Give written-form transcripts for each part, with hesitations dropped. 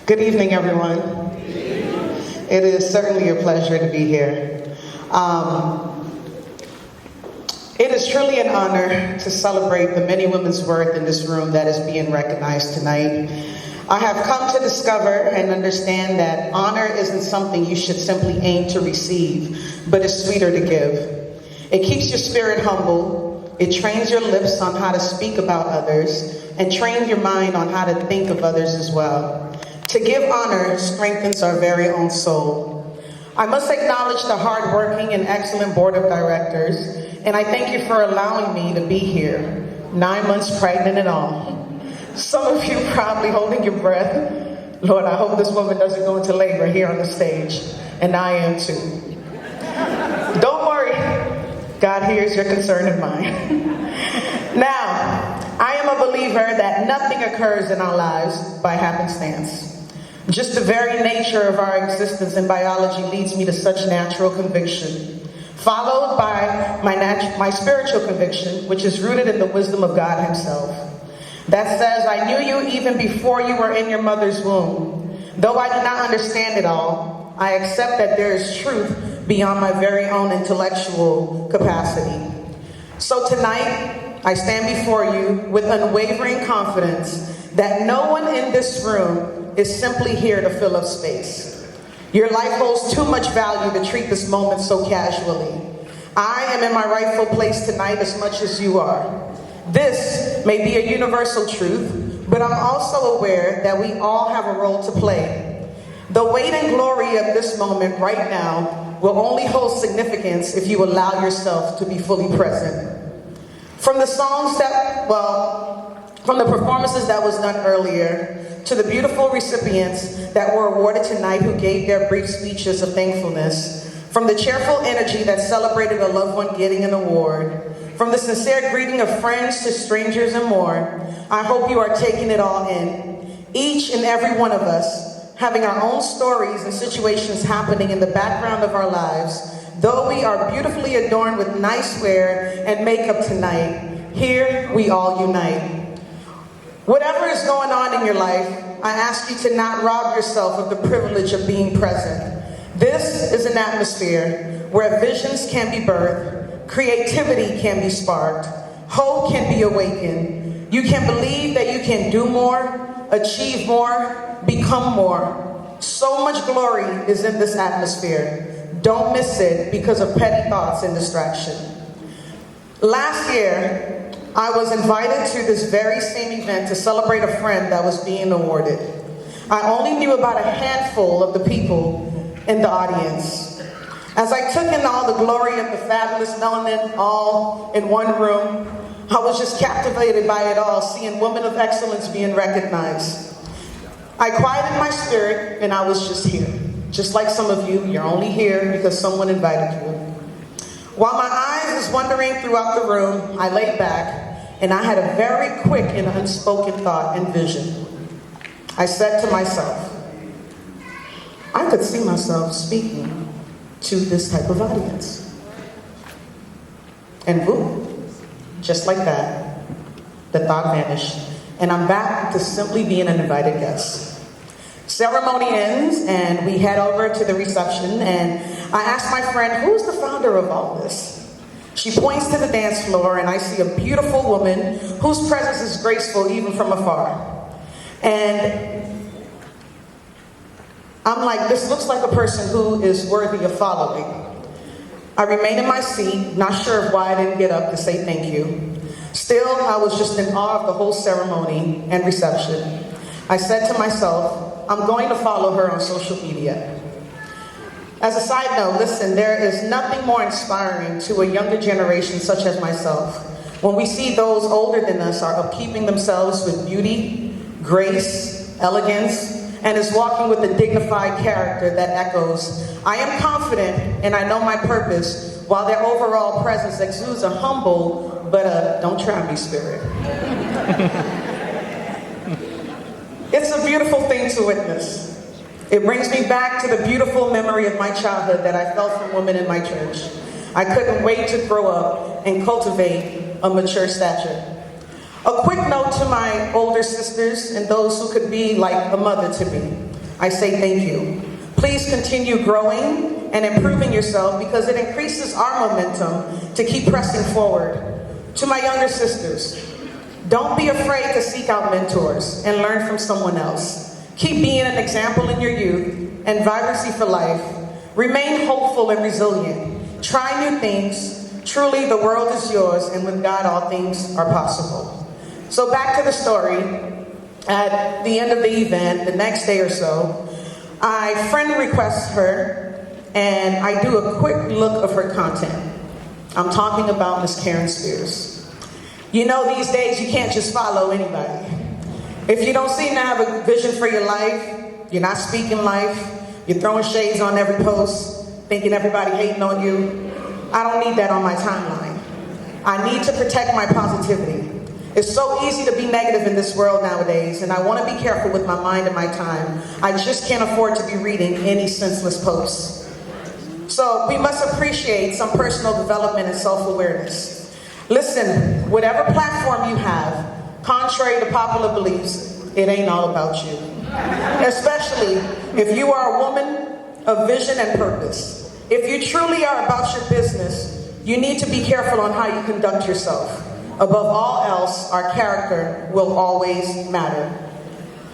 Good evening, everyone. It is certainly a pleasure to be here. It is truly an honor to celebrate the many women's worth in this room that is being recognized tonight. I have come to discover and understand that honor isn't something you should simply aim to receive, but is sweeter to give. It keeps your spirit humble. It trains your lips on how to speak about others and trains your mind on how to think of others as well. To give honor strengthens our very own soul. I must acknowledge the hardworking and excellent board of directors, and I thank you for allowing me to be here, 9 months pregnant and all. Some of you probably holding your breath. Lord, I hope this woman doesn't go into labor here on the stage, and I am too. Don't worry, God hears your concern and mine. Now, I am a believer that nothing occurs in our lives by happenstance. Just the very nature of our existence in biology leads me to such natural conviction, followed by my spiritual conviction, which is rooted in the wisdom of God himself. That says, I knew you even before you were in your mother's womb. Though I do not understand it all, I accept that there is truth beyond my very own intellectual capacity. So tonight, I stand before you with unwavering confidence that no one in this room is simply here to fill up space. Your life holds too much value to treat this moment so casually. I am in my rightful place tonight as much as you are. This may be a universal truth, but I'm also aware that we all have a role to play. The weight and glory of this moment right now will only hold significance if you allow yourself to be fully present. From the performances that was done earlier, to the beautiful recipients that were awarded tonight who gave their brief speeches of thankfulness, from the cheerful energy that celebrated a loved one getting an award, from the sincere greeting of friends to strangers and more, I hope you are taking it all in. Each and every one of us having our own stories and situations happening in the background of our lives, though we are beautifully adorned with nice wear and makeup tonight, here we all unite. Whatever is going on in your life, I ask you to not rob yourself of the privilege of being present. This is an atmosphere where visions can be birthed, creativity can be sparked, hope can be awakened. You can believe that you can do more, achieve more, become more. So much glory is in this atmosphere. Don't miss it because of petty thoughts and distraction. Last year, I was invited to this very same event to celebrate a friend that was being awarded. I only knew about a handful of the people in the audience. As I took in all the glory of the fabulous melanin all in one room, I was just captivated by it all, seeing women of excellence being recognized. I quieted my spirit and I was just here. Just like some of you, you're only here because someone invited you. While my eyes was wandering throughout the room, I laid back and I had a very quick and unspoken thought and vision. I said to myself, I could see myself speaking to this type of audience. And boom, just like that, the thought vanished, and I'm back to simply being an invited guest. Ceremony ends, and we head over to the reception, and I asked my friend, who's the founder of all this? She points to the dance floor, and I see a beautiful woman whose presence is graceful even from afar. And I'm like, this looks like a person who is worthy of following. I remained in my seat, not sure of why I didn't get up to say thank you. Still, I was just in awe of the whole ceremony and reception. I said to myself, I'm going to follow her on social media. As a side note, listen, there is nothing more inspiring to a younger generation such as myself when we see those older than us are upkeeping themselves with beauty, grace, elegance, and is walking with a dignified character that echoes, I am confident and I know my purpose, while their overall presence exudes a humble but don't try me spirit. It's a beautiful thing to witness. It brings me back to the beautiful memory of my childhood that I felt from women in my church. I couldn't wait to grow up and cultivate a mature stature. A quick note to my older sisters and those who could be like a mother to me. I say thank you. Please continue growing and improving yourself because it increases our momentum to keep pressing forward. To my younger sisters, don't be afraid to seek out mentors and learn from someone else. Keep being an example in your youth and vibrancy for life. Remain hopeful and resilient. Try new things. Truly, the world is yours, and with God, all things are possible. So back to the story. At the end of the event, the next day or so, I friend request her, and I do a quick look of her content. I'm talking about Miss Karen Spears. You know, these days you can't just follow anybody. If you don't seem to have a vision for your life, you're not speaking life, you're throwing shades on every post, thinking everybody hating on you, I don't need that on my timeline. I need to protect my positivity. It's so easy to be negative in this world nowadays, and I want to be careful with my mind and my time. I just can't afford to be reading any senseless posts. So we must appreciate some personal development and self-awareness. Listen, whatever platform you have, contrary to popular beliefs, it ain't all about you. Especially if you are a woman of vision and purpose. If you truly are about your business, you need to be careful on how you conduct yourself. Above all else, our character will always matter.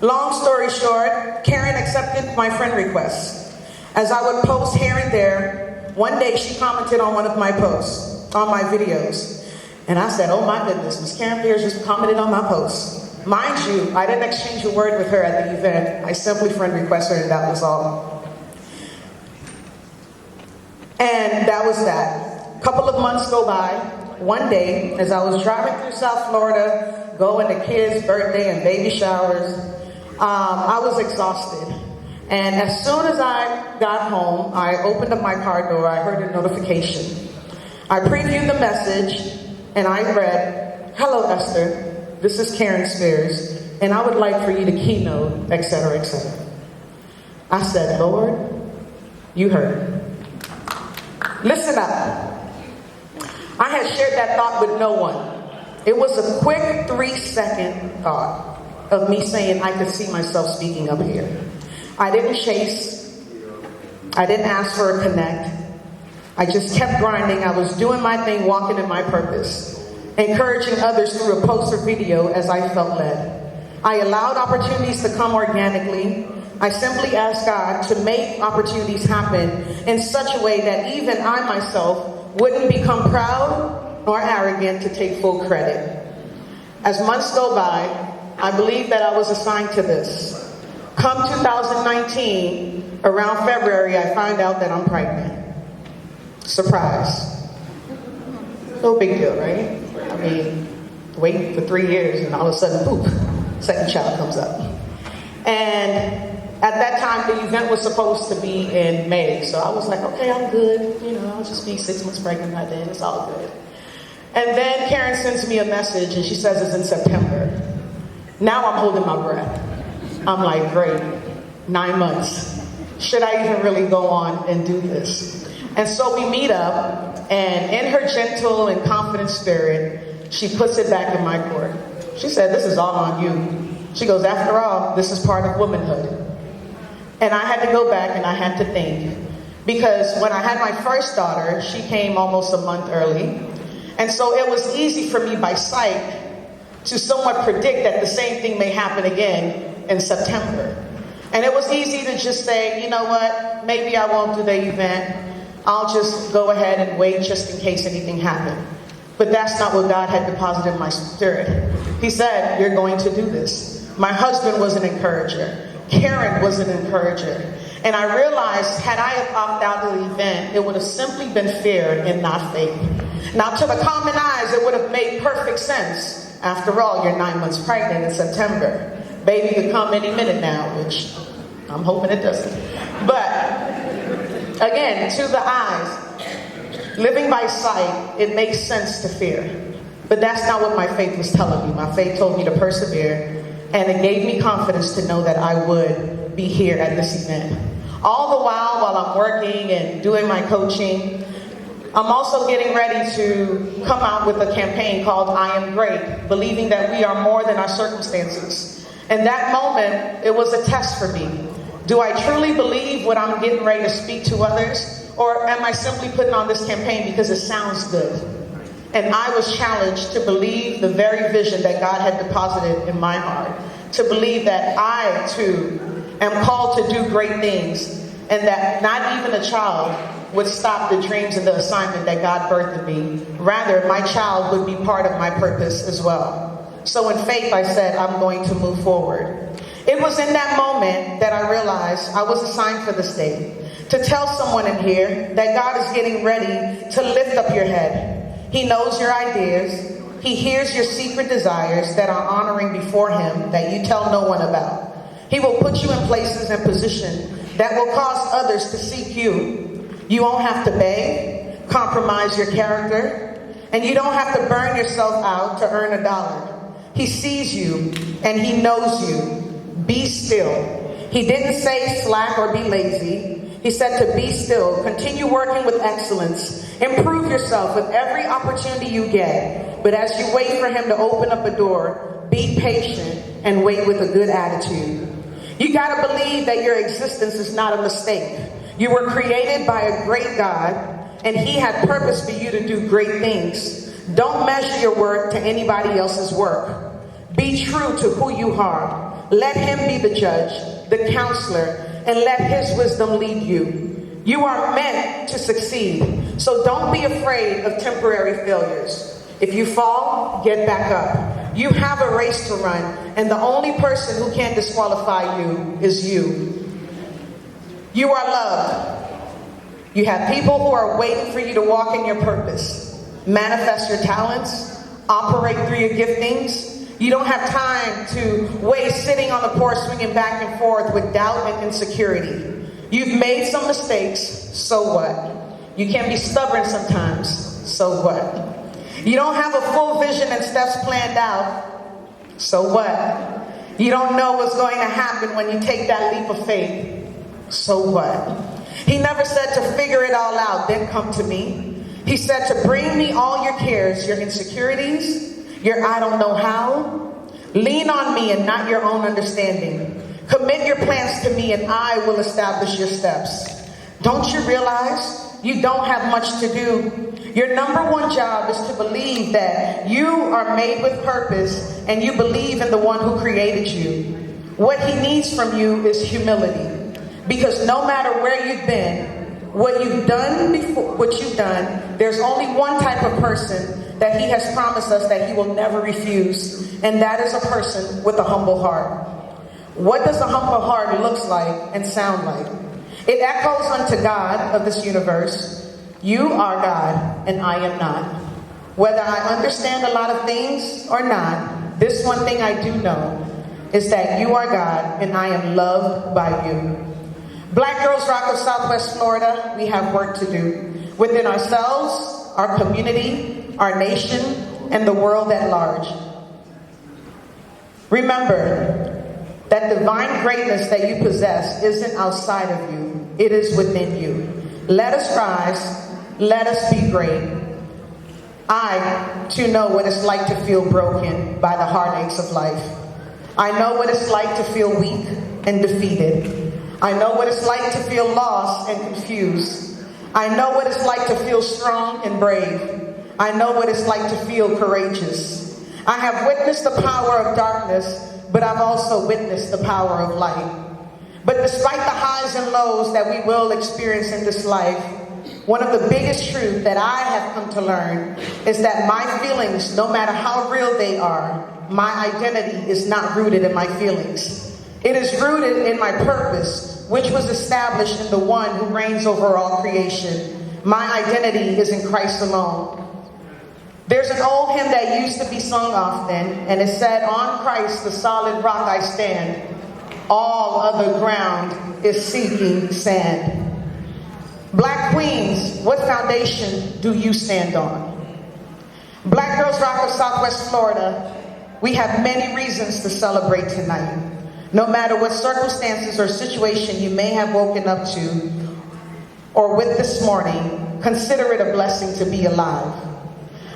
Long story short, Karen accepted my friend request. As I would post here and there, one day she commented on one of my posts, on my videos. And I said, oh my goodness, Miss Karen Spears just commented on my post. Mind you, I didn't exchange a word with her at the event. I simply friend requested her, and that was all. And that was that. A couple of months go by. One day, as I was driving through South Florida, going to kids' birthday and baby showers, I was exhausted. And as soon as I got home, I opened up my car door, I heard a notification. I previewed the message, and I read, hello Esther, this is Karen Spears, and I would like for you to keynote, etc., etc. I said, Lord, you heard. Listen up. I had shared that thought with no one. It was a quick 3-second thought of me saying I could see myself speaking up here. I didn't chase. I didn't ask for a connect. I just kept grinding. I was doing my thing, walking in my purpose, encouraging others through a post or video as I felt led. I allowed opportunities to come organically. I simply asked God to make opportunities happen in such a way that even I myself wouldn't become proud nor arrogant to take full credit. As months go by, I believe that I was assigned to this. Come 2019, around February, I find out that I'm pregnant. Surprise. No big deal, right? I mean, wait for 3 years and all of a sudden, poof, second child comes up. And at that time, the event was supposed to be in May, so I was like, okay, I'm good. You know, I'll just be 6 months pregnant by then. It's all good. And then Karen sends me a message, and she says it's in September. Now I'm holding my breath. I'm like, great, 9 months. Should I even really go on and do this? And so we meet up, and in her gentle and confident spirit, she puts it back in my court. She said, this is all on you. She goes, after all, this is part of womanhood. And I had to go back and I had to think. Because when I had my first daughter, she came almost a month early. And so it was easy for me by sight to somewhat predict that the same thing may happen again in September. And it was easy to just say, you know what, maybe I won't do the event. I'll just go ahead and wait just in case anything happened. But that's not what God had deposited in my spirit. He said, you're going to do this. My husband was an encourager. Karen was an encourager. And I realized, had I have opted out of the event, it would have simply been fear and not faith. Now, to the common eyes, it would have made perfect sense. After all, you're 9 months pregnant in September. Baby could come any minute now, which I'm hoping it doesn't. But, again, to the eyes, living by sight, it makes sense to fear. But that's not what my faith was telling me. My faith told me to persevere. And it gave me confidence to know that I would be here at this event. All the while I'm working and doing my coaching, I'm also getting ready to come out with a campaign called I Am Great, believing that we are more than our circumstances. And that moment, it was a test for me. Do I truly believe what I'm getting ready to speak to others? Or am I simply putting on this campaign because it sounds good? And I was challenged to believe the very vision that God had deposited in my heart. To believe that I, too, am called to do great things. And that not even a child would stop the dreams and the assignment that God birthed in me. Rather, my child would be part of my purpose as well. So in faith, I said, I'm going to move forward. It was in that moment that I realized I was assigned for this day to tell someone in here that God is getting ready to lift up your head. He knows your ideas. He hears your secret desires that are honoring before Him that you tell no one about. He will put you in places and positions that will cause others to seek you. You won't have to beg, compromise your character, and you don't have to burn yourself out to earn $1. He sees you and He knows you. Be still. He didn't say slack or be lazy. He said to be still. Continue working with excellence. Improve yourself with every opportunity you get. But as you wait for Him to open up a door, be patient and wait with a good attitude. You gotta believe that your existence is not a mistake. You were created by a great God, and He had purpose for you to do great things. Don't measure your work to anybody else's work. Be true to who you are. Let Him be the judge, the counselor, and let His wisdom lead you. You are meant to succeed, so don't be afraid of temporary failures. If you fall, get back up. You have a race to run, and the only person who can disqualify you is you. You are loved. You have people who are waiting for you to walk in your purpose, manifest your talents, operate through your giftings. You don't have time to waste sitting on the porch swinging back and forth with doubt and insecurity. You've made some mistakes, so what? You can be stubborn sometimes, so what? You don't have a full vision and steps planned out, so what? You don't know what's going to happen when you take that leap of faith, so what? He never said to figure it all out, then come to me. He said to bring me all your cares, your insecurities, your I don't know how. Lean on me and not your own understanding. Commit your plans to me and I will establish your steps. Don't you realize you don't have much to do? Your number one job is to believe that you are made with purpose and you believe in the one who created you. What He needs from you is humility. Because no matter where you've been, what you've done before, there's only one type of person that He has promised us that He will never refuse, and that is a person with a humble heart. What does a humble heart look like and sound like? It echoes unto God of this universe, you are God and I am not. Whether I understand a lot of things or not, this one thing I do know is that you are God and I am loved by you. Black Girls Rock of Southwest Florida, we have work to do within ourselves, our community, our nation, and the world at large. Remember that divine greatness that you possess isn't outside of you, it is within you. Let us rise, let us be great. I, too, know what it's like to feel broken by the heartaches of life. I know what it's like to feel weak and defeated. I know what it's like to feel lost and confused. I know what it's like to feel strong and brave. I know what it's like to feel courageous. I have witnessed the power of darkness, but I've also witnessed the power of light. But despite the highs and lows that we will experience in this life, one of the biggest truths that I have come to learn is that my feelings, no matter how real they are, my identity is not rooted in my feelings. It is rooted in my purpose, which was established in the one who reigns over all creation. My identity is in Christ alone. There's an old hymn that used to be sung often, and it said, on Christ, the solid rock I stand. All other ground is sinking sand. Black queens, what foundation do you stand on? Black Girls Rock of Southwest Florida, we have many reasons to celebrate tonight. No matter what circumstances or situation you may have woken up to or with this morning, consider it a blessing to be alive.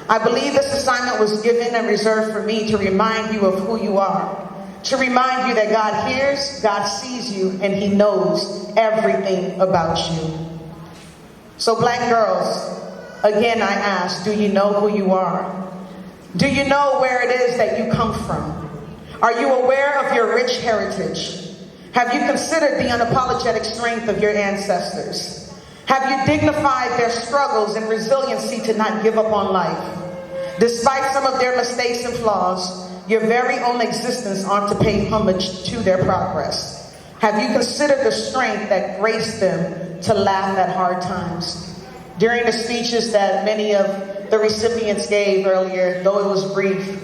I believe this assignment was given and reserved for me to remind you of who you are, to remind you that God hears, God sees you, and He knows everything about you. So black girls, again I ask, do you know who you are? Do you know where it is that you come from? Are you aware of your rich heritage? Have you considered the unapologetic strength of your ancestors? Have you dignified their struggles and resiliency to not give up on life? Despite some of their mistakes and flaws, your very own existence ought to pay homage to their progress. Have you considered the strength that graced them to laugh at hard times? During the speeches that many of the recipients gave earlier, though it was brief,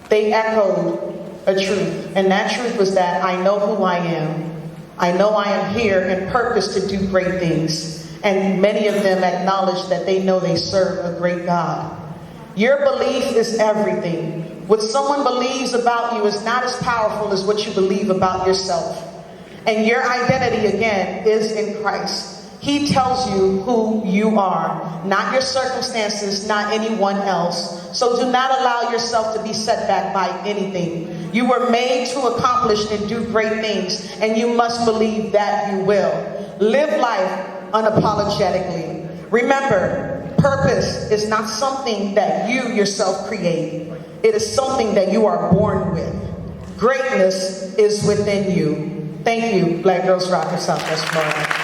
they echoed a truth, and that truth was that I know who I am. I know I am here in purpose to do great things, and many of them acknowledge that they know they serve a great God. Your belief is everything. What someone believes about you is not as powerful as what you believe about yourself. And your identity, again, is in Christ. He tells you who you are, not your circumstances, not anyone else. So do not allow yourself to be set back by anything. You were made to accomplish and do great things, and you must believe that you will. Live life unapologetically. Remember, purpose is not something that you yourself create. It is something that you are born with. Greatness is within you. Thank you, Black Girls Rock of Southwest Florida.